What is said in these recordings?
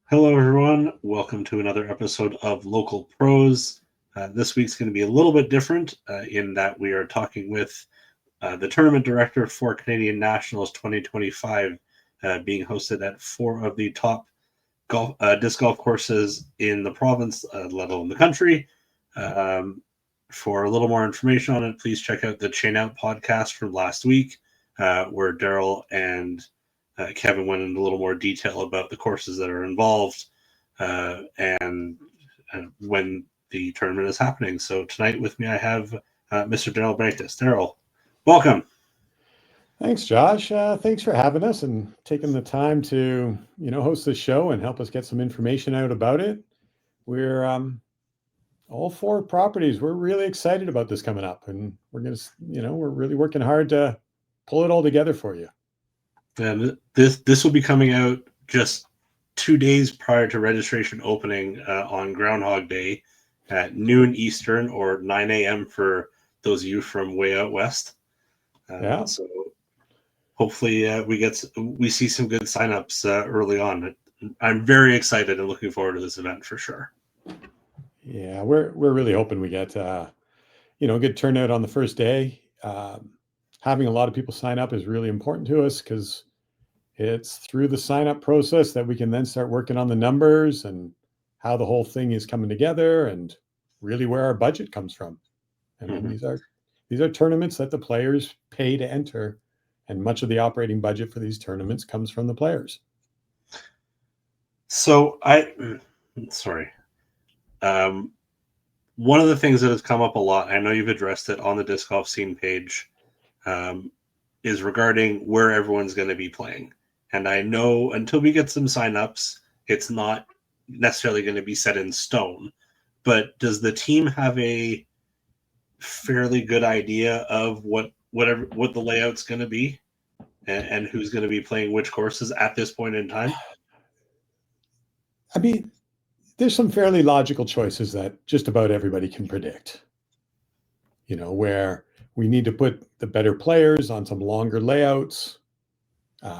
Hello, everyone. Welcome to another episode of Local Pros. This week's going to be a little bit different in that we are talking with the tournament director for Canadian Nationals 2025, being hosted at four of the top disc golf courses in the province, let alone the country. For a little more information on it, please check out the Chain Out podcast from last week, where Darrell and Kevin went into a little more detail about the courses that are involved and when the tournament is happening. So tonight with me, I have Mr. Darrell Brantis. Darrell, welcome. Thanks, Josh. Thanks for having us and taking the time to, host this show and help us get some information out about it. We're all four properties. We're really excited about this coming up, and we're really working hard to pull it all together for you. And this will be coming out just 2 days prior to registration opening on Groundhog Day at noon Eastern or 9 a.m. for those of you from way out west. Yeah. So hopefully we see some good signups early on. I'm very excited and looking forward to this event for sure. Yeah, we're really hoping we get good turnout on the first day. Having a lot of people sign up is really important to us because it's through the sign up process that we can then start working on the numbers and how the whole thing is coming together and really where our budget comes from. I mean, these are tournaments that the players pay to enter, and much of the operating budget for these tournaments comes from the players. So sorry. One of the things that has come up a lot, I know you've addressed it on the disc golf scene page, is regarding where everyone's going to be playing. And I know until we get some signups, it's not necessarily going to be set in stone. But does the team have a fairly good idea of what the layout's going to be and who's going to be playing which courses at this point in time? I mean, there's some fairly logical choices that just about everybody can predict. Where we need to put the better players on some longer layouts.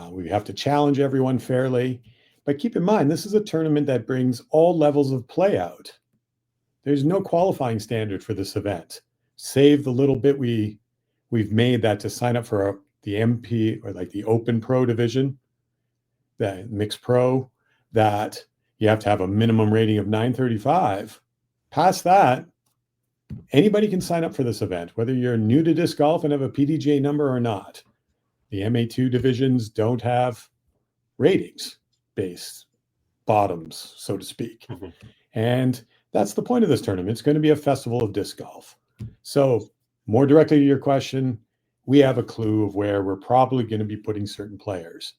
We have to challenge everyone fairly. But keep in mind, this is a tournament that brings all levels of play out. There's no qualifying standard for this event, save the little bit we've made that to sign up for the MP or like the Open Pro division, the Mixed Pro, that you have to have a minimum rating of 935. Past that, anybody can sign up for this event, whether you're new to disc golf and have a PDGA number or not. The MA2 divisions don't have ratings-based bottoms, so to speak. And that's the point of this tournament. It's going to be a festival of disc golf. So more directly to your question, we have a clue of where we're probably going to be putting certain players.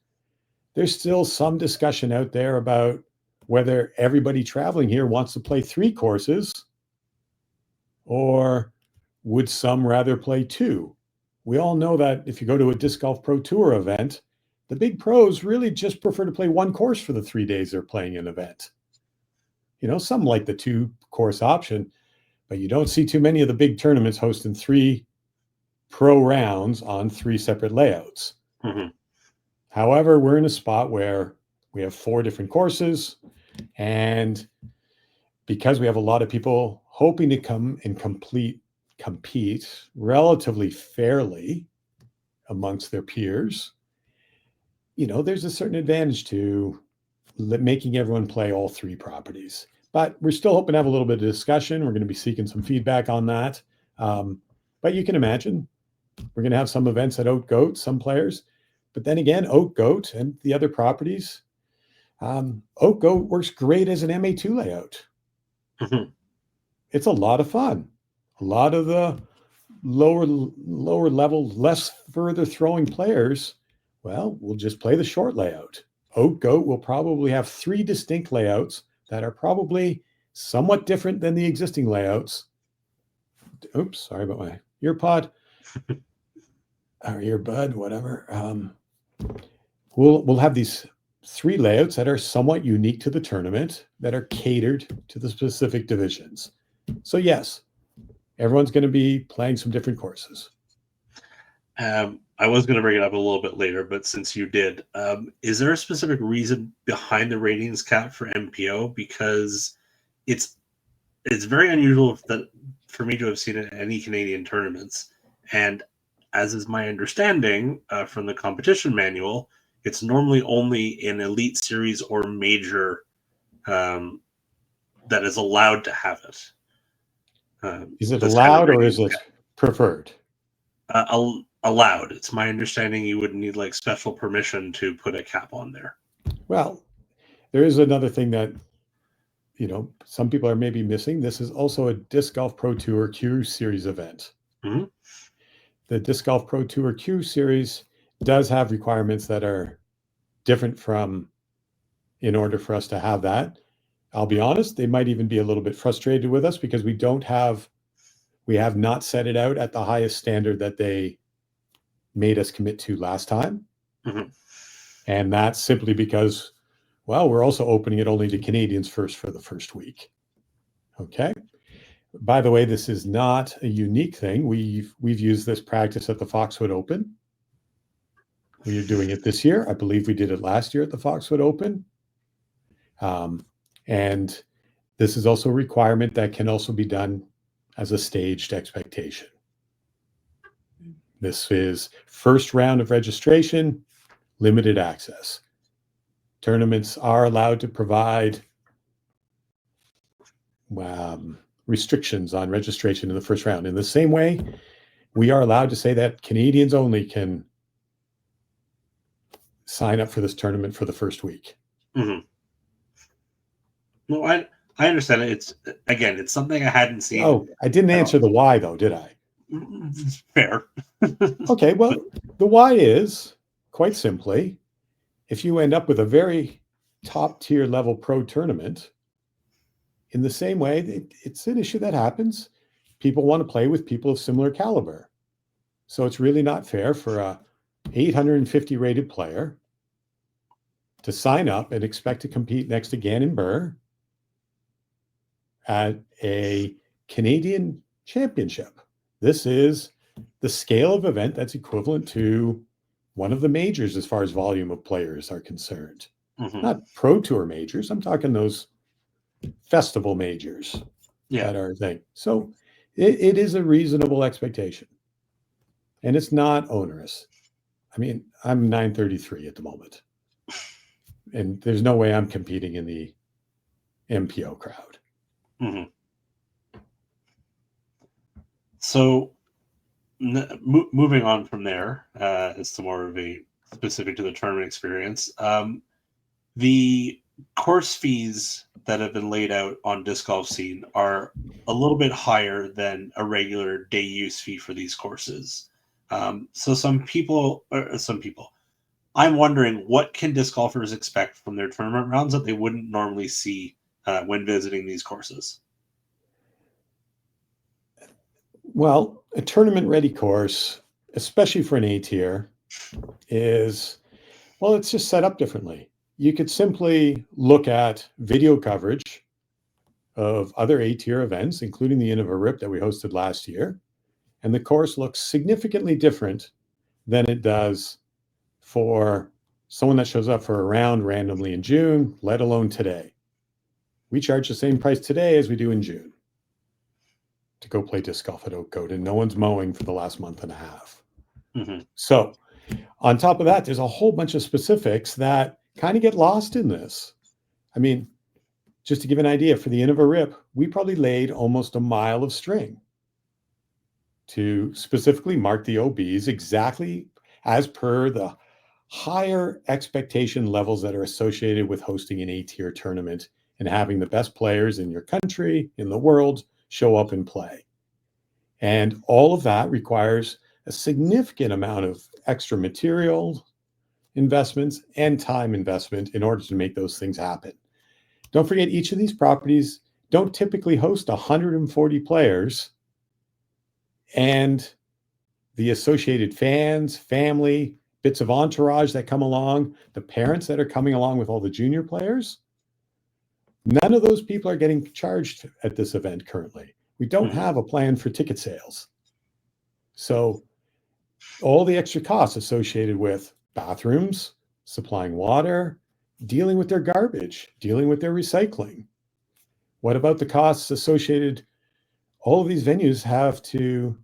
There's still some discussion out there about whether everybody traveling here wants to play 3 courses or would some rather play 2. We all know that if you go to a Disc Golf Pro Tour event, the big pros really just prefer to play 1 course for the 3 days they're playing an event. Some like the 2-course option, but you don't see too many of the big tournaments hosting 3 pro rounds on 3 separate layouts. However, we're in a spot where we have 4 different courses, and because we have a lot of people hoping to come and compete relatively fairly amongst their peers, there's a certain advantage to making everyone play all 3 properties. But we're still hoping to have a little bit of discussion. We're going to be seeking some feedback on that. But you can imagine we're going to have some events that outgoat some players. But then again, Oak-Goat and the other properties, Oak-Goat works great as an MA2 layout. It's a lot of fun. A lot of the lower level, less further throwing players, well, we'll just play the short layout. Oak-Goat will probably have 3 distinct layouts that are probably somewhat different than the existing layouts. Oops, sorry about my earpod. Or earbud, whatever. We'll have these 3 layouts that are somewhat unique to the tournament, that are catered to the specific divisions. So yes, everyone's going to be playing some different courses. I was going to bring it up a little bit later, but since you did, is there a specific reason behind the ratings cap for MPO? Because it's it's very unusual that for me to have seen it at any Canadian tournaments, and as is my understanding from the competition manual, it's normally only in Elite Series or Major um, that is allowed to have it. Is it This kind of allowed or is ratings it preferred? allowed. It's my understanding you would need like special permission to put a cap on there. Well, there is another thing that, some people are maybe missing. This is also a Disc Golf Pro Tour Q Series event. Mm-hmm. The Disc Golf Pro Tour Q Series does have requirements that are different from in order for us to have that. I'll be honest, they might even be a little bit frustrated with us because we have not set it out at the highest standard that they made us commit to last time. Mm-hmm. And that's simply because, well, we're also opening it only to Canadians first for the first week. Okay. By the way, this is not a unique thing. We've used this practice at the Foxwood Open. We are doing it this year. I believe we did it last year at the Foxwood Open. And this is also a requirement that can also be done as a staged expectation. This is first round of registration, limited access. Tournaments are allowed to provide restrictions on registration in the first round. In the same way, we are allowed to say that Canadians only can sign up for this tournament for the first week. Mm-hmm. No, I understand it. It's something I hadn't seen. Oh, I didn't answer the why though, did I? Fair. Okay, well, the why is quite simply, if you end up with a very top tier level pro tournament, in the same way, it's an issue that happens. People want to play with people of similar caliber. So it's really not fair for a 850 rated player to sign up and expect to compete next to Gannon Burr at a Canadian championship. This is the scale of event that's equivalent to one of the majors as far as volume of players are concerned. Mm-hmm. Not pro tour majors. I'm talking those festival majors that are thing. So it is a reasonable expectation. And it's not onerous. I mean, I'm 933 at the moment. And there's no way I'm competing in the MPO crowd. Mm-hmm. So moving on from there, as to more of a specific to the tournament experience, the course fees that have been laid out on Disc Golf Scene are a little bit higher than a regular day use fee for these courses. So some people, I'm wondering, what can disc golfers expect from their tournament rounds that they wouldn't normally see when visiting these courses? Well, a tournament ready course, especially for an A tier, is, well, it's just set up differently. You could simply look at video coverage of other A tier events, including the Innova RIP that we hosted last year, and the course looks significantly different than it does for someone that shows up for a round randomly in June, let alone today. We charge the same price today as we do in June to go play disc golf at Oak Coat, and no one's mowing for the last month and a half. Mm-hmm. So on top of that, there's a whole bunch of specifics that kind of get lost in this. I mean, just to give an idea, for the Innova RIP, we probably laid almost a mile of string to specifically mark the OBs exactly as per the higher expectation levels that are associated with hosting an A-tier tournament and having the best players in your country, in the world, show up and play. And all of that requires a significant amount of extra material investments and time investment in order to make those things happen. Don't forget, each of these properties don't typically host 140 players, and the associated fans, family, bits of entourage that come along, the parents that are coming along with all the junior players, none of those people are getting charged at this event currently. We don't have a plan for ticket sales. So all the extra costs associated with bathrooms, supplying water, dealing with their garbage, dealing with their recycling. What about the costs associated? All of these venues have to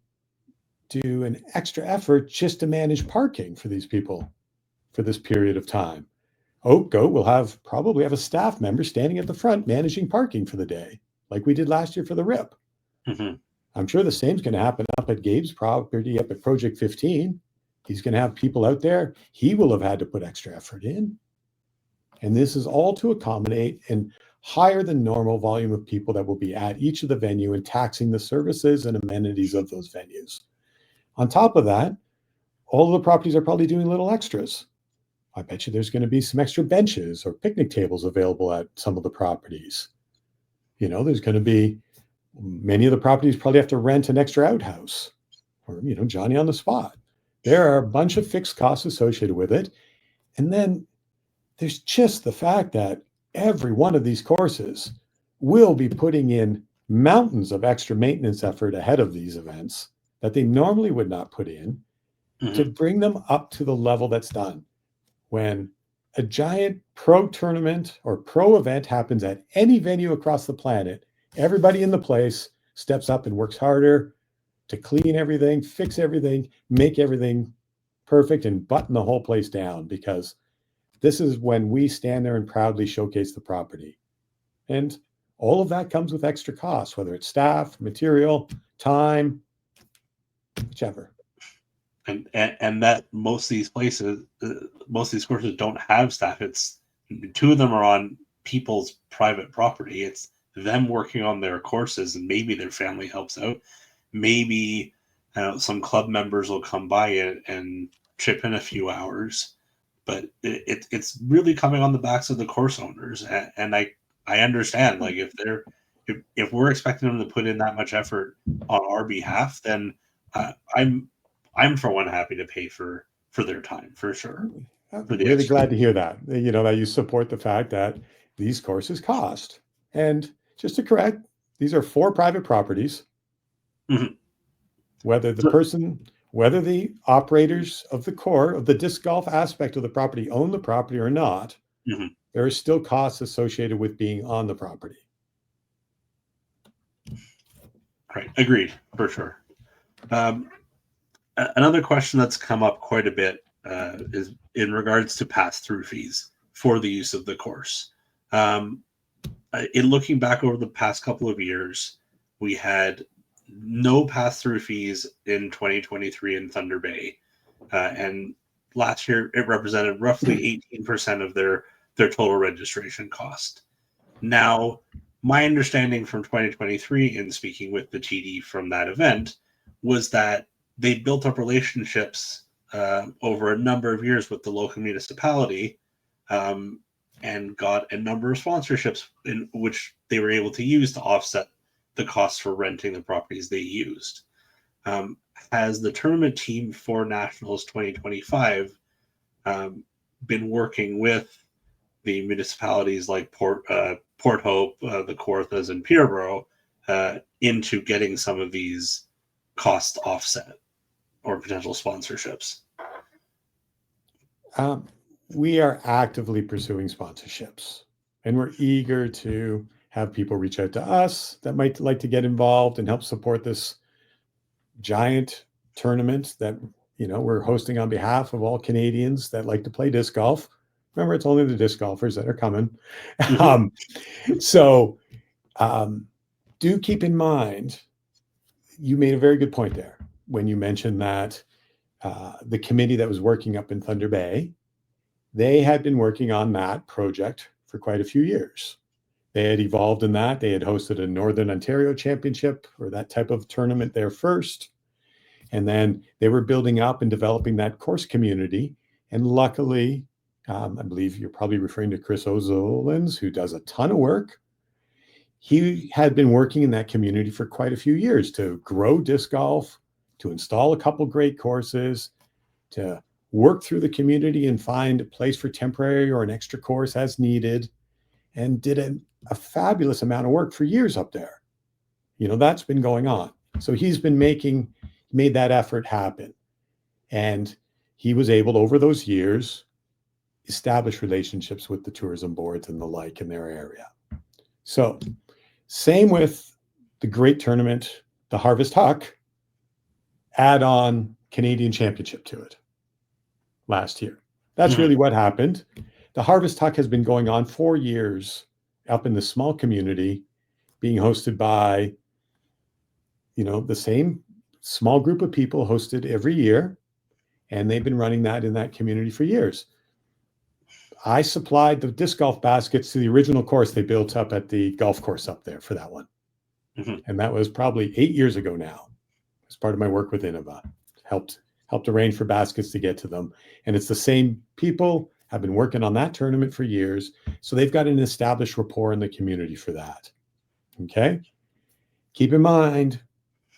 do an extra effort just to manage parking for these people for this period of time. Oak Goat will probably have a staff member standing at the front managing parking for the day, like we did last year for the RIP. Mm-hmm. I'm sure the same's going to happen up at Gabe's property up at Project 15. He's going to have people out there. He will have had to put extra effort in. And this is all to accommodate and higher than normal volume of people that will be at each of the venue and taxing the services and amenities of those venues. On top of that, all of the properties are probably doing little extras. I bet you there's going to be some extra benches or picnic tables available at some of the properties. There's going to be many of the properties probably have to rent an extra outhouse or, Johnny on the spot. There are a bunch of fixed costs associated with it. And then there's just the fact that every one of these courses will be putting in mountains of extra maintenance effort ahead of these events that they normally would not put in to bring them up to the level that's done. When a giant pro tournament or pro event happens at any venue across the planet, everybody in the place steps up and works harder to clean everything, fix everything, make everything perfect, and button the whole place down, because this is when we stand there and proudly showcase the property. And all of that comes with extra costs, whether it's staff, material, time, whichever. And that most of these places, most of these courses don't have staff. It's 2 of them are on people's private property. It's them working on their courses, and maybe their family helps out. Maybe some club members will come by and chip in a few hours, but it's really coming on the backs of the course owners. And I understand, like, if we're expecting them to put in that much effort on our behalf, then I'm for one happy to pay for their time, for sure. I'm really glad to hear that. That you support the fact that these courses cost. And just to correct, these are 4 private properties. Mm-hmm. Whether the operators of the disc golf aspect of the property own the property or not, mm-hmm. there are still costs associated with being on the property. Right. Agreed, for sure. Another question that's come up quite a bit is in regards to pass-through fees for the use of the course. In looking back over the past couple of years, we had no pass-through fees in 2023 in Thunder Bay. And last year, it represented roughly 18% of their total registration cost. Now, my understanding from 2023, in speaking with the TD from that event, was that they built up relationships over a number of years with the local municipality and got a number of sponsorships in which they were able to use to offset the costs for renting the properties they used. Has the tournament team for Nationals 2025 been working with the municipalities like Port Hope, the Kawarthas, and Peterborough into getting some of these cost offset or potential sponsorships? We are actively pursuing sponsorships, and we're eager to have people reach out to us that might like to get involved and help support this giant tournament that we're hosting on behalf of all Canadians that like to play disc golf. Remember, it's only the disc golfers that are coming. Mm-hmm. So do keep in mind, you made a very good point there when you mentioned that the committee that was working up in Thunder Bay, they had been working on that project for quite a few years. They had evolved in that. They had hosted a Northern Ontario Championship or that type of tournament there first. And then they were building up and developing that course community. And luckily, I believe you're probably referring to Chris Ozolins, who does a ton of work. He had been working in that community for quite a few years to grow disc golf, to install a couple great courses, to work through the community and find a place for temporary or an extra course as needed, and did a fabulous amount of work for years up there. That's been going on. So he's been made that effort happen. And he was able, over those years, establish relationships with the tourism boards and the like in their area. So, same with the great tournament, the Harvest Huck, add on Canadian Championship to it last year. That's really what happened. The Harvest Huck has been going on 4 years up in the small community, being hosted by, the same small group of people hosted every year. And they've been running that in that community for years. I supplied the disc golf baskets to the original course they built up at the golf course up there for that one. And that was probably 8 years ago now. As part of my work with Innova, helped arrange for baskets to get to them. And it's the same people have been working on that tournament for years. So they've got an established rapport in the community for that. Okay. Keep in mind,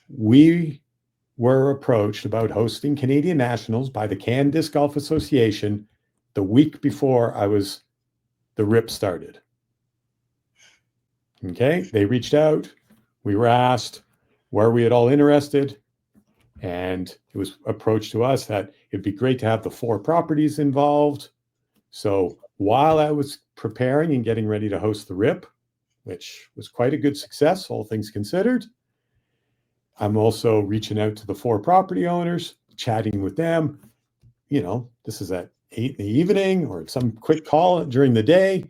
we were approached about hosting Canadian Nationals by the Can Disc Golf Association the week before the RIP started. Okay. They reached out. We were asked, were we at all interested? And it was approached to us that it'd be great to have the 4 properties involved. So while I was preparing and getting ready to host the RIP, which was quite a good success, all things considered, I'm also reaching out to the 4 property owners, chatting with them. This is at 8 in the evening or some quick call during the day,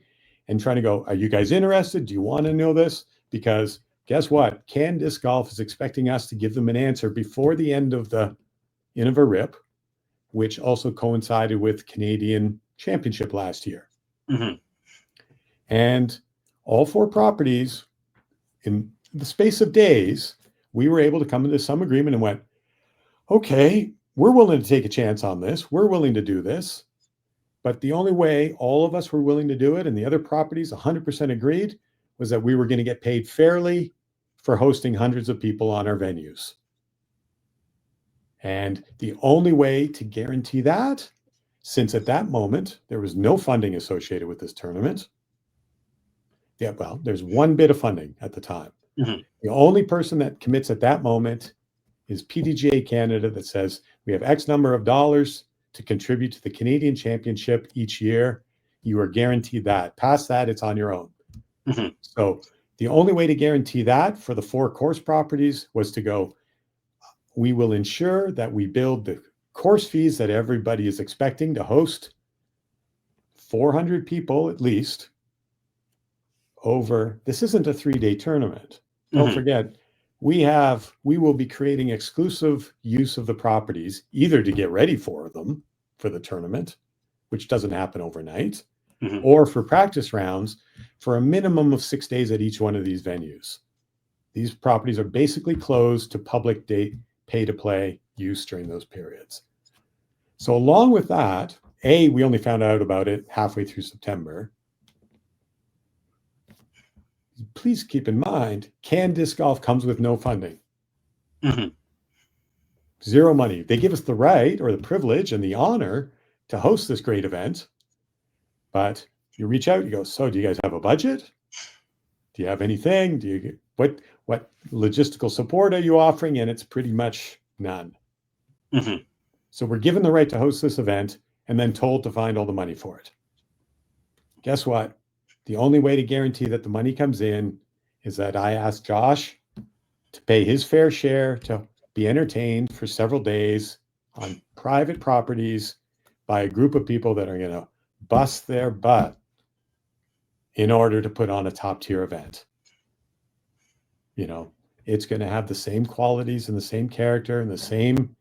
and trying to go, are you guys interested? Do you want to know this? Because guess what? Can Disc Golf is expecting us to give them an answer before the end of the Innova RIP, which also coincided with Canadian Championship last year. And all 4 properties, in the space of days, we were able to come into some agreement and went, okay, we're willing to take a chance on this. We're willing to do this. But the only way all of us were willing to do it, and the other properties 100% agreed, was that we were going to get paid fairly for hosting hundreds of people on our venues. And the only way to guarantee that, since at that moment there was no funding associated with this tournament. Yeah, well, there's one bit of funding at the time. The only person that commits at that moment is PDGA Canada, that says we have X number of dollars to contribute to the Canadian Championship each year. You are guaranteed that. Past that, it's on your own. So the only way to guarantee that for the 4 course properties was to go, we will ensure that we build the course fees that everybody is expecting to host 400 people at least over. This isn't a 3-day tournament. Don't forget, we will be creating exclusive use of the properties, either to get ready for them for the tournament, which doesn't happen overnight, or for practice rounds for a minimum of 6 days at each one of these venues. These properties are basically closed to public pay-to-play use during those periods. So along with that, we only found out about it halfway through September. Please keep in mind, Can Disc Golf comes with no funding. Zero money. They give us the right or the privilege and the honor to host this great event. But you reach out, you go, so do you guys have a budget? Do you have anything? What logistical support are you offering? And it's pretty much none. So we're given the right to host this event and then told to find all the money for it. Guess what? The only way to guarantee that the money comes in is that I asked Josh to pay his fair share to be entertained for several days on private properties by a group of people that are going to bust their butt in order to put on a top tier event. It's going to have the same qualities and the same character and the same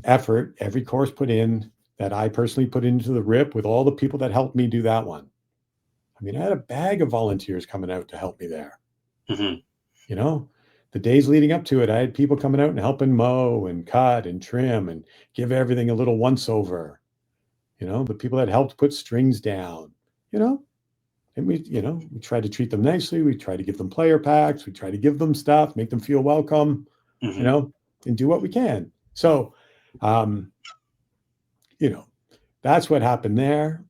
effort every course put in that I personally put into the RIP with all the people that helped me do that one. I had a bag of volunteers coming out to help me there. The days leading up to it, I had people coming out and helping mow and cut and trim and give everything a little once over. The people that helped put strings down, and we try to treat them nicely. We try to give them player packs. We try to give them stuff, make them feel welcome, and do what we can. So, that's what happened there.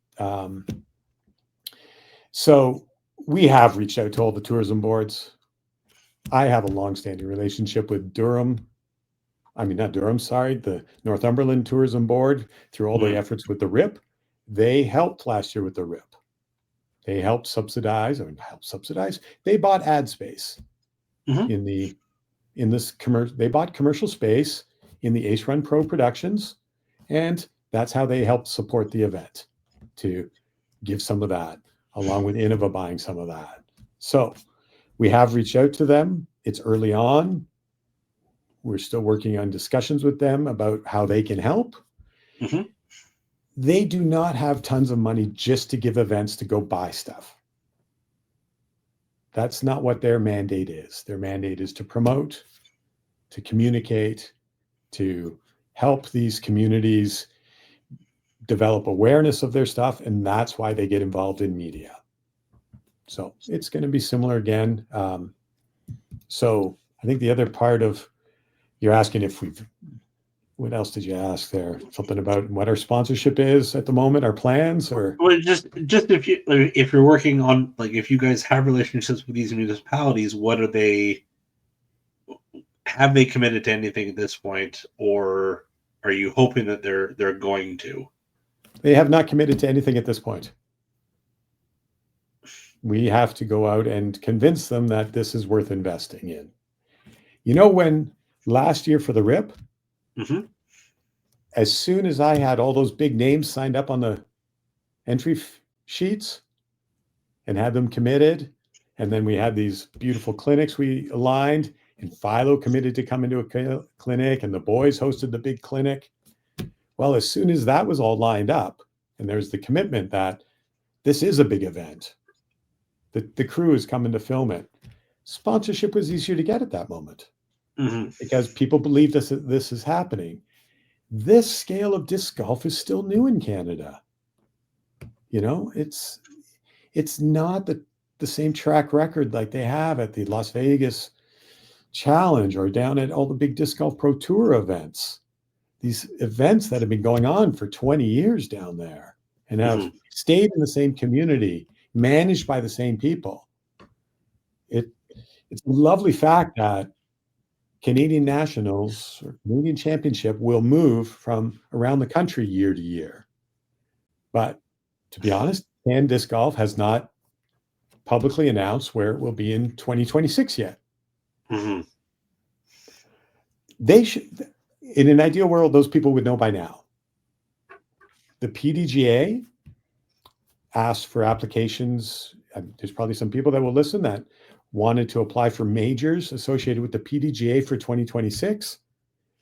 So we have reached out to all the tourism boards. I have a longstanding relationship with Durham I mean, not Durham, sorry, the Northumberland Tourism Board, through all the efforts with the RIP, they helped last year with the RIP. They helped subsidize, they bought ad space in this commercial, they bought commercial space in the Ace Run Pro Productions, and that's how they helped support the event, to give some of that, along with Innova buying some of that. So we have reached out to them. It's early on. We're still working on discussions with them about how they can help. They do not have tons of money just to give events to go buy stuff. That's not what their mandate is. Their mandate is to promote, to communicate, to help these communities develop awareness of their stuff. And that's why they get involved in media. So it's going to be similar again. So I think the other part of, you're asking if we've, what else did you ask there? Something about what our sponsorship is at the moment, our plans, or? Well, just if you're working on, like, if you guys have relationships with these municipalities, what are they? Have they committed to anything at this point, or are you hoping that they're going to? They have not committed to anything at this point. We have to go out and convince them that this is worth investing in. You know, when last year for the RIP, as soon as I had all those big names signed up on the entry sheets and had them committed, and then we had these beautiful clinics we aligned, and Philo committed to come into a clinic, and the boys hosted the big clinic. Well, as soon as that was all lined up, and there's the commitment that this is a big event, the crew is coming to film it, sponsorship was easier to get at that moment, because people believe this is happening. This scale of disc golf is still new in Canada. You know, it's not the same track record like they have at the Las Vegas Challenge or down at all the big disc golf pro tour events. These events that have been going on for 20 years down there and have stayed in the same community, managed by the same people. It's a lovely fact that Canadian Nationals or Canadian Championship will move from around the country year to year. But to be honest, Can Disc Golf has not publicly announced where it will be in 2026 yet. They should, in an ideal world, those people would know by now. The PDGA asked for applications. There's probably some people that will listen that wanted to apply for majors associated with the PDGA for 2026.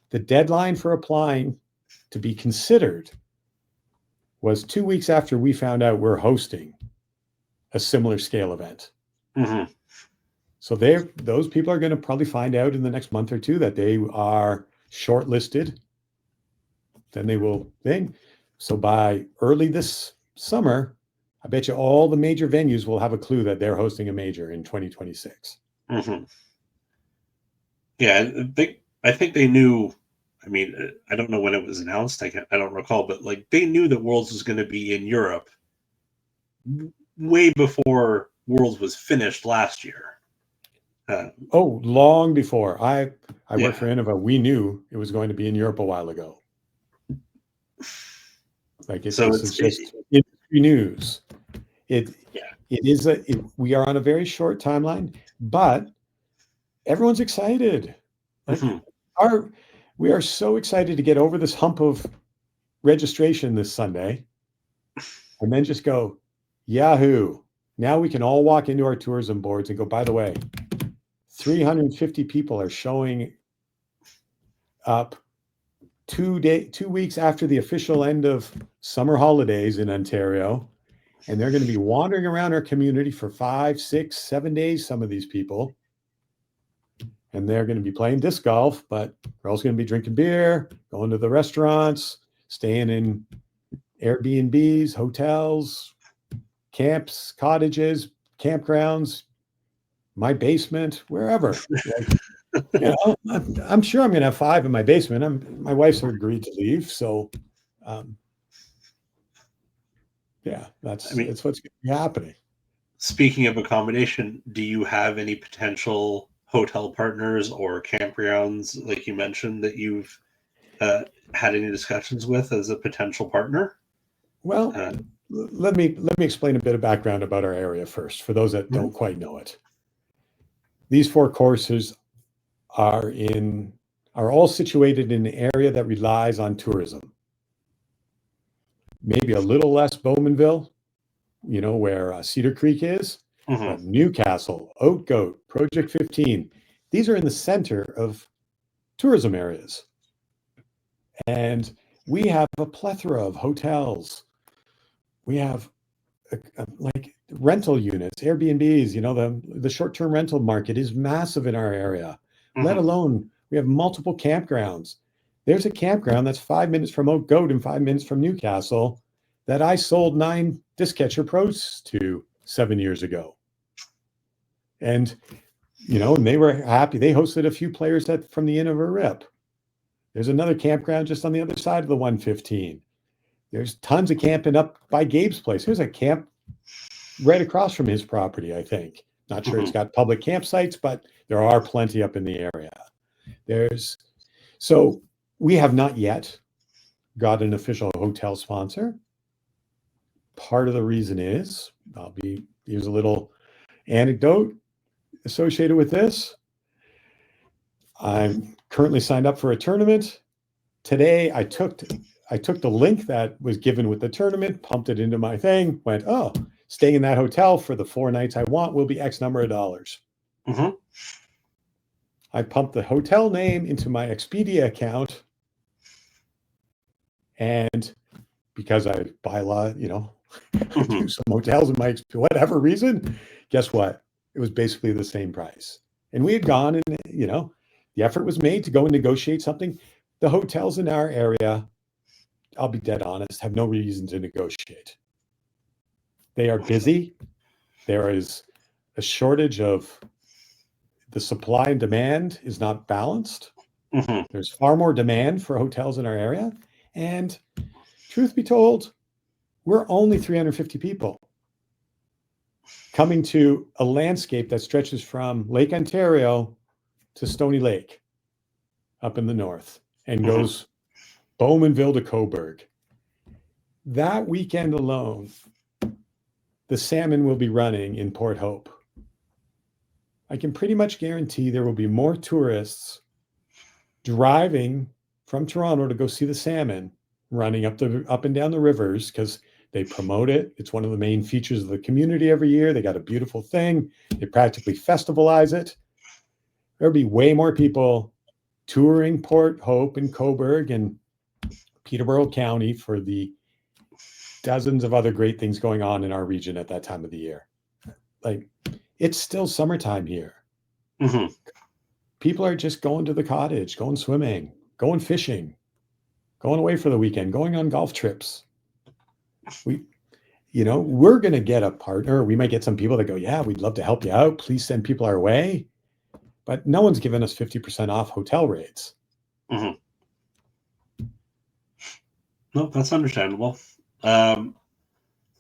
The deadline for applying to be considered was 2 weeks after we found out we're hosting a similar scale event. So those people are going to probably find out in the next month or two that they are shortlisted. Then they will think. So by early this summer, I bet you all the major venues will have a clue that they're hosting a major in 2026. Yeah, I think they knew. I mean, I don't know when it was announced. I don't recall, but like they knew that Worlds was going to be in Europe way before Worlds was finished last year. Long before I worked for Innova, we knew it was going to be in Europe a while ago. Like this is just industry news. We are on a very short timeline, but everyone's excited. Like we are so excited to get over this hump of registration this Sunday, and then just go, Yahoo! Now we can all walk into our tourism boards and go, by the way, 350 people are showing up 2 weeks after the official end of summer holidays in Ontario. And they're going to be wandering around our community for 5, 6, 7 days, some of these people. And they're going to be playing disc golf, but they're also going to be drinking beer, going to the restaurants, staying in Airbnbs, hotels, camps, cottages, campgrounds, my basement, wherever. I'm sure I'm going to have 5 in my basement. My wife's agreed to leave. So, that's what's going to be happening. Speaking of accommodation, do you have any potential hotel partners or campgrounds, like you mentioned, that you've had any discussions with as a potential partner? Well, Uh, let me explain a bit of background about our area first, for those that mhm, don't quite know it. These four courses are in are all situated in an area that relies on tourism. Maybe a little less Bowmanville, where Cedar Creek is, mhm, but Newcastle, Oak Goat, Project 15, these are in the center of tourism areas. And we have a plethora of hotels. We have like rental units, Airbnbs, the short-term rental market is massive in our area, let mhm, alone we have multiple campgrounds. There's a campground that's 5 minutes from Oak Goat and 5 minutes from Newcastle that I sold 9 disc catcher pros to 7 years ago. And, and they were happy. They hosted a few players from the Inn of a Rip. There's another campground just on the other side of the 115. There's tons of camping up by Gabe's place. There's a camp right across from his property, I think. Not sure it's mhm, got public campsites, but there are plenty up in the area. So we have not yet got an official hotel sponsor. Part of the reason is, here's a little anecdote associated with this. I'm currently signed up for a tournament. Today I took the link that was given with the tournament, pumped it into my thing, went, oh, staying in that hotel for the 4 nights I want will be X number of dollars. mhm, I pumped the hotel name into my Expedia account. And because I by law, do mhm, some hotels in my whatever reason, guess what? It was basically the same price. And we had gone and, the effort was made to go and negotiate something. The hotels in our area, I'll be dead honest, have no reason to negotiate. They are busy. There is a shortage of the supply and demand is not balanced. mhm, There's far more demand for hotels in our area. And truth be told, we're only 350 people coming to a landscape that stretches from Lake Ontario to Stony Lake up in the north and mhm, goes Bowmanville to Coburg. That weekend alone, the salmon will be running in Port Hope. I can pretty much guarantee there will be more tourists driving from Toronto to go see the salmon running up and down the rivers because they promote it. It's one of the main features of the community every year. They got a beautiful thing. They practically festivalize it. There'll be way more people touring Port Hope and Coburg and Peterborough County for the dozens of other great things going on in our region at that time of the year. Like, it's still summertime here. mhm. People are just going to the cottage, going swimming, going fishing, going away for the weekend, going on golf trips. We're going to get a partner. We might get some people that go, yeah, we'd love to help you out. Please send people our way. But no one's given us 50% off hotel rates. Mhm. No, that's understandable. Um,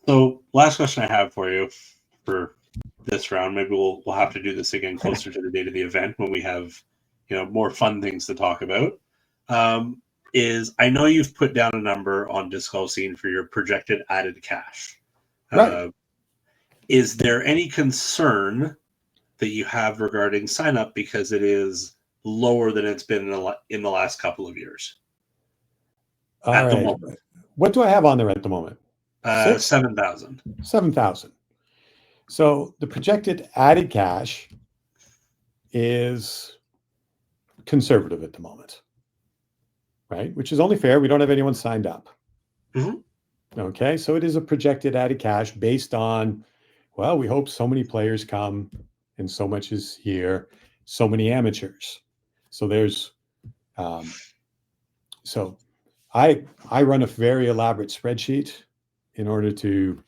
so, last question I have for you for this round. Maybe we'll have to do this again closer to the date of the event when we have more fun things to talk about. Um, is I know you've put down a number on Disc Golf Scene for your projected added cash. Right. Uh, is there any concern that you have regarding sign up because it is lower than it's been in the last couple of years All at the right. moment? What do I have on there at the moment? 6, 7,000. 7,000. So the projected added cash is conservative at the moment, right? Which is only fair. We don't have anyone signed up. Mhm. Okay. So it is a projected added cash based on, well, we hope so many players come and so much is here, so many amateurs. So um, so I run a very elaborate spreadsheet in order to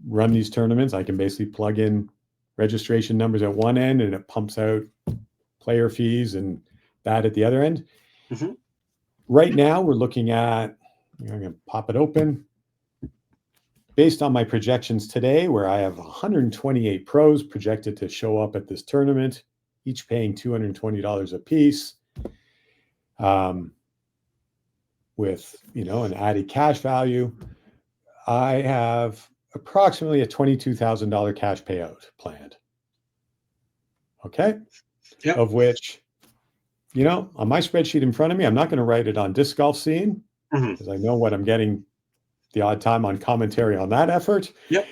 run these tournaments. I can basically plug in registration numbers at one end and it pumps out player fees and that at the other end. Mhm. Right now, we're looking at, I'm going to pop it open. Based on my projections today, where I have 128 pros projected to show up at this tournament, each paying $220 a piece, with, an added cash value, I have approximately a $22,000 cash payout planned. Okay. Yep. Of which, on my spreadsheet in front of me, I'm not going to write it on Disc Golf Scene because I know what I'm getting the odd time on commentary on that effort. Yep.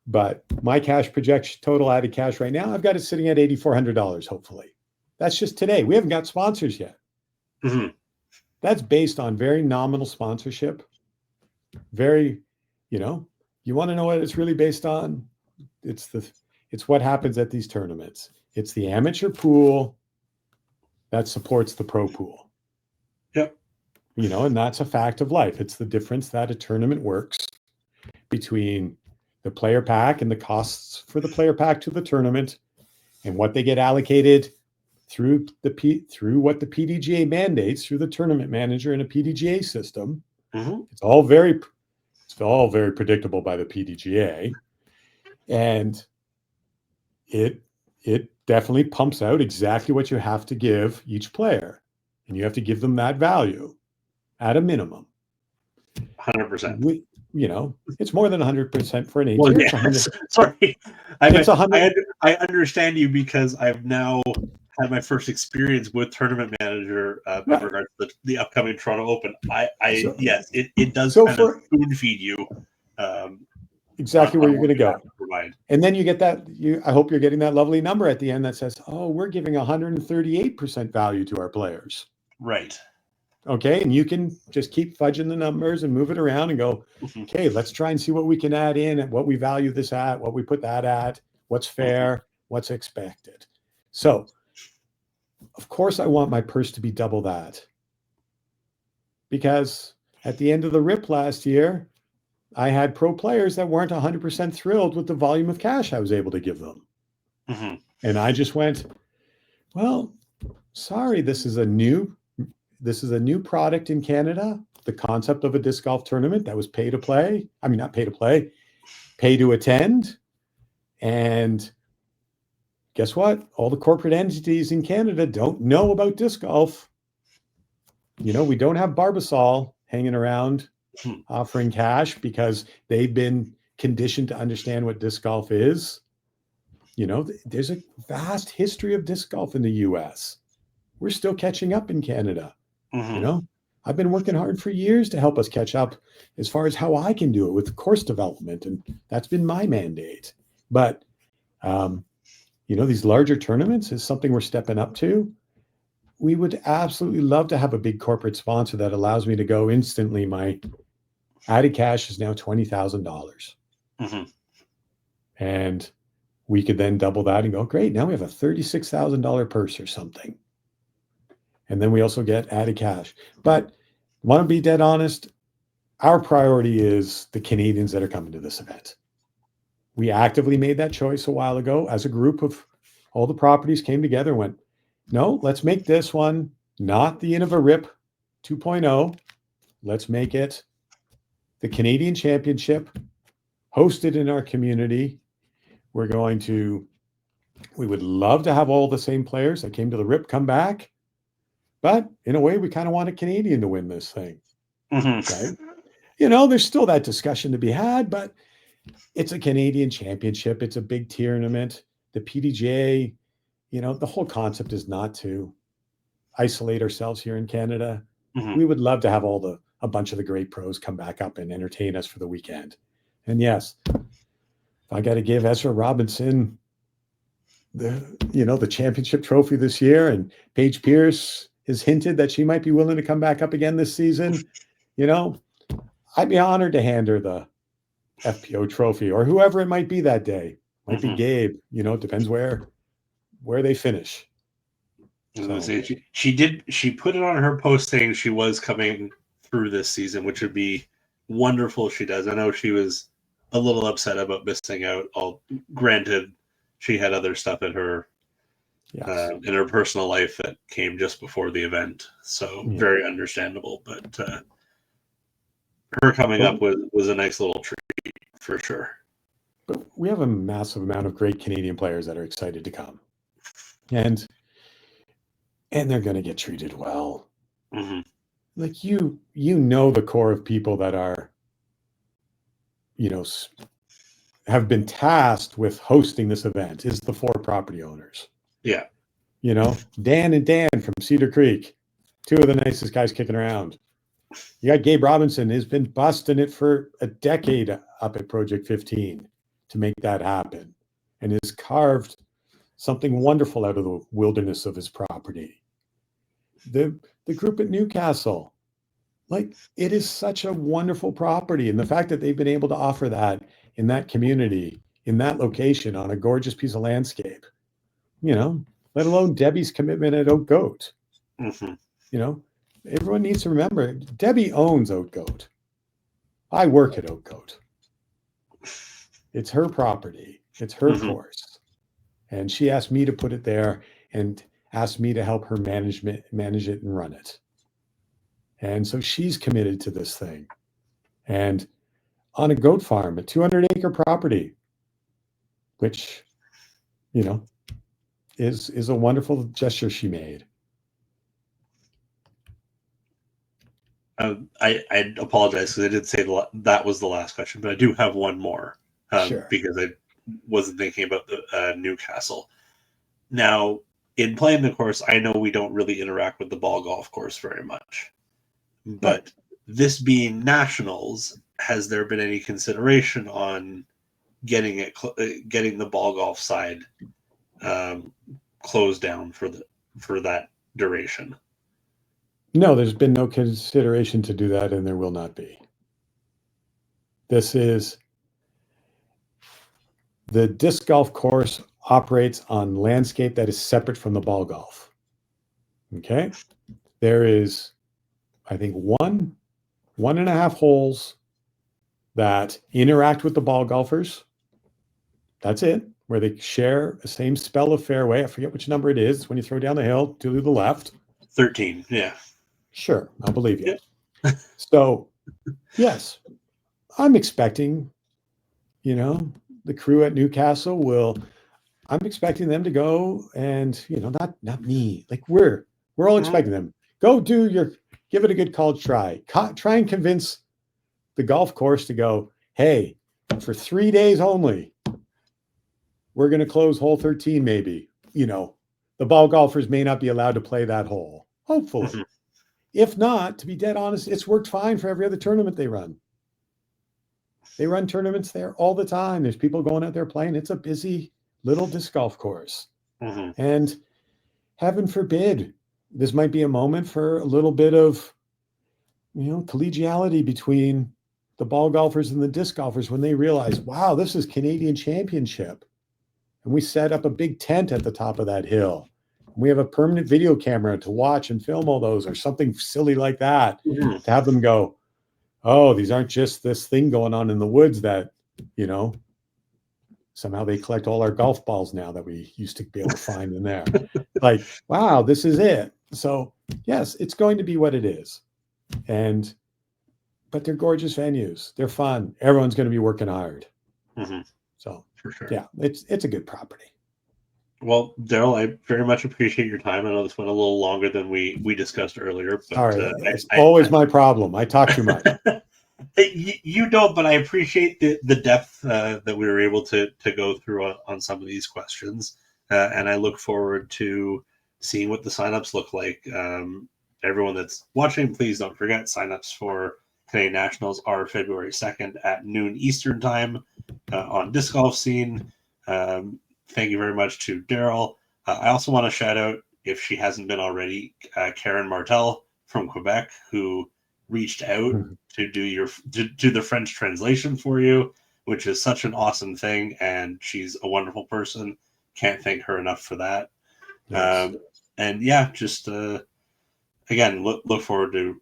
But my cash projection, total added cash right now, I've got it sitting at $8,400, hopefully. That's just today. We haven't got sponsors yet. That's based on very nominal sponsorship. Very, you want to know what it's really based on? It's what happens at these tournaments. It's the amateur pool that supports the pro pool. Yep. And that's a fact of life. It's the difference that a tournament works between the player pack and the costs for the player pack to the tournament and what they get allocated through what the PDGA mandates through the tournament manager in a PDGA system. It's all very predictable by the PDGA, and it definitely pumps out exactly what you have to give each player, and you have to give them that value at a minimum. 100%. It's more than 100% for an 8 Well, year. Sorry. It's 100. I understand you because I've now had my first experience with Tournament Manager in regards to the upcoming Toronto Open. Yes, it does kind of spoon feed you. Exactly where you're going to go. And then you get that. I hope you're getting that lovely number at the end that says, "Oh, we're giving 138% value to our players." Right. Okay, and you can just keep fudging the numbers and move it around and go, okay, let's try and see what we can add in, what we value this at, what we put that at, what's fair, what's expected. So, of course, I want my purse to be double that. Because at the end of the RIP last year, I had pro players that weren't 100% thrilled with the volume of cash I was able to give them. And I just went, well, sorry, this is a new product in Canada. The concept of a disc golf tournament that was pay to play. I mean, not pay to play, pay to attend. And guess what? All the corporate entities in Canada don't know about disc golf. We don't have Barbasol hanging around offering cash because they've been conditioned to understand what disc golf is. There's a vast history of disc golf in the US. We're still catching up in Canada. I've been working hard for years to help us catch up as far as how I can do it with course development. And that's been my mandate. But, these larger tournaments is something we're stepping up to. We would absolutely love to have a big corporate sponsor that allows me to go instantly. My added cash is now $20,000. And we could then double that and go, great, now we have a $36,000 purse or something. And then we also get added cash. But want to be dead honest, our priority is the Canadians that are coming to this event. We actively made that choice a while ago as a group of all the properties came together and went, no, let's make this one not the Innova RIP 2.0. Let's make it the Canadian Championship hosted in our community. We would love to have all the same players that came to the RIP come back. But in a way, we kind of want a Canadian to win this thing. Right? There's still that discussion to be had, but it's a Canadian championship. It's a big tournament. The PDGA, the whole concept is not to isolate ourselves here in Canada. We would love to have a bunch of the great pros come back up and entertain us for the weekend. And yes, if I got to give Ezra Robinson the championship trophy this year, and Paige Pierce has hinted that she might be willing to come back up again this season, I'd be honored to hand her the FPO trophy or whoever it might be that day. Might be Gabe, it depends where they finish. So. She put it on her post saying she was coming through this season, which would be wonderful if she does. I know she was a little upset about missing out. Granted, she had other stuff in her personal life that came just before the event, so very understandable. But her coming up was a nice little treat for sure. But we have a massive amount of great Canadian players that are excited to come. and they're going to get treated well. Mm-hmm. Like you know the core of people that are, you know, have been tasked with hosting this event is the 4 property owners. Yeah. You know, Dan and Dan from Cedar Creek, 2 of the nicest guys kicking around. You got Gabe Robinson, who's been busting it for a decade up at Project 15 to make that happen, and has carved something wonderful out of the wilderness of his property. The group at Newcastle, like, it is such a wonderful property, and the fact that they've been able to offer that in that community, in that location, on a gorgeous piece of landscape, you know, let alone Debbie's commitment at Oak Goat. Mm-hmm. You know, everyone needs to remember Debbie owns Oak Goat. I work at Oak Goat. It's her property. It's her Mm-hmm. course. And she asked me to put it there and asked me to help her manage it and run it. And so she's committed to this thing. And on a goat farm, a 200-acre property, which, you know, is a wonderful gesture she made. I apologize because I did say that was the last question, but I do have one more Sure. because I wasn't thinking about the Newcastle. Now, in playing the course, I know we don't really interact with the ball golf course very much, but Right. this being nationals, has there been any consideration on getting the ball golf side closed down for that duration? No, there's been no consideration to do that, and there will not be. This is the disc golf course operates on landscape that is separate from the ball golf. Okay. There is, I think, one and a half holes that interact with the ball golfers. That's it, where they share the same spell of fairway. I forget which number it is. It's when you throw down the hill to the left. 13, yeah. Sure, I'll believe you. Yep. So, yes, I'm expecting, you know, the crew at Newcastle I'm expecting them to go and, you know, not me. Like we're all expecting them. Go give it a good college try. Try and convince the golf course to go, hey, for 3 days only, we're going to close hole 13 maybe. You know, the ball golfers may not be allowed to play that hole. Hopefully. Mm-hmm. If not, to be dead honest, it's worked fine for every other tournament they run. They run tournaments there all the time. There's people going out there playing. It's a busy little disc golf course. Mm-hmm. And heaven forbid, this might be a moment for a little bit of, you know, collegiality between the ball golfers and the disc golfers when they realize, wow, this is Canadian Championship. And we set up a big tent at the top of that hill. We have a permanent video camera to watch and film all those, or something silly like that, Mm-hmm. to have them go, oh, these aren't just this thing going on in the woods that, you know, somehow they collect all our golf balls now that we used to be able to find in there. Like, wow, this is it. So yes, it's going to be what it is. But they're gorgeous venues. They're fun. Everyone's going to be working hard. Mm-hmm. So for sure. Yeah, it's a good property. Well, Darrell, I very much appreciate your time. I know this went a little longer than we discussed earlier, but Sorry, it's always my problem. I talk too much. You don't, but I appreciate the depth that we were able to go through on some of these questions, and I look forward to seeing what the signups look like. Everyone that's watching, please don't forget, signups for Canadian Nationals are February 2nd at noon Eastern time on Disc Golf Scene. Thank you very much to Darrell. I also want to shout out, if she hasn't been already, Karen Martel from Quebec, who reached out to do the French translation for you, which is such an awesome thing, and she's a wonderful person. Can't thank her enough for that. Yes. And yeah, just again, look forward to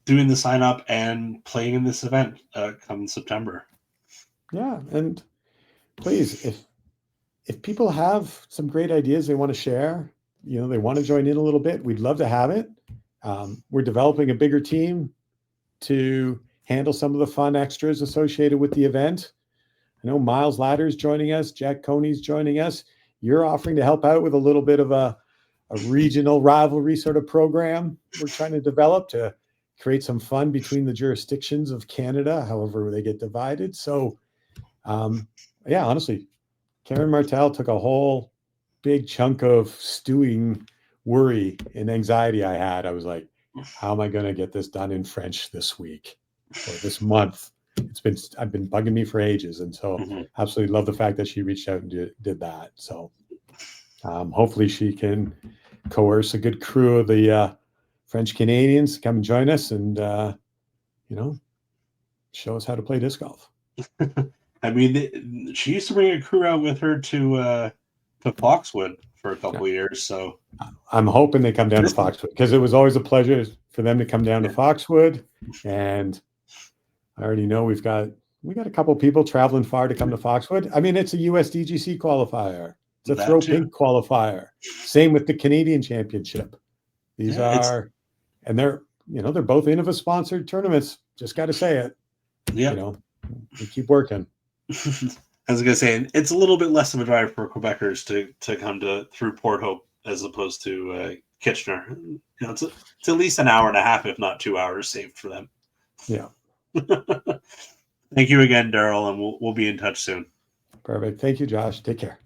doing the sign up and playing in this event come September. Yeah, and please, if people have some great ideas they want to share, you know, they want to join in a little bit, we'd love to have it. We're developing a bigger team to handle some of the fun extras associated with the event. I know Miles Ladder's joining us, Jack Coney's joining us. you're offering to help out with a little bit of a regional rivalry sort of program we're trying to develop to create some fun between the jurisdictions of Canada, however they get divided. So, yeah, honestly, Karen Martel took a whole big chunk of stewing worry and anxiety I had. I was like, how am I going to get this done in French this week or this month? I've been bugging me for ages. And so absolutely love the fact that she reached out and did that. So hopefully she can coerce a good crew of the French Canadians to come and join us and, show us how to play disc golf. I mean, she used to bring a crew out with her to Foxwood for a couple of years. So I'm hoping they come down to Foxwood because it was always a pleasure for them to come down to Foxwood. And I already know we got a couple of people traveling far to come to Foxwood. I mean, it's a USDGC qualifier. It's a throw pink qualifier. Same with the Canadian Championship. These are, and they're both Innova sponsored tournaments. Just got to say it. Yeah. We keep working. I was gonna say it's a little bit less of a drive for Quebecers to come through Port Hope as opposed to Kitchener. It's at least an hour and a half, if not 2 hours, saved for them. Yeah. Thank you again, Darrell, and we'll be in touch soon. Perfect. Thank you, Josh. Take care.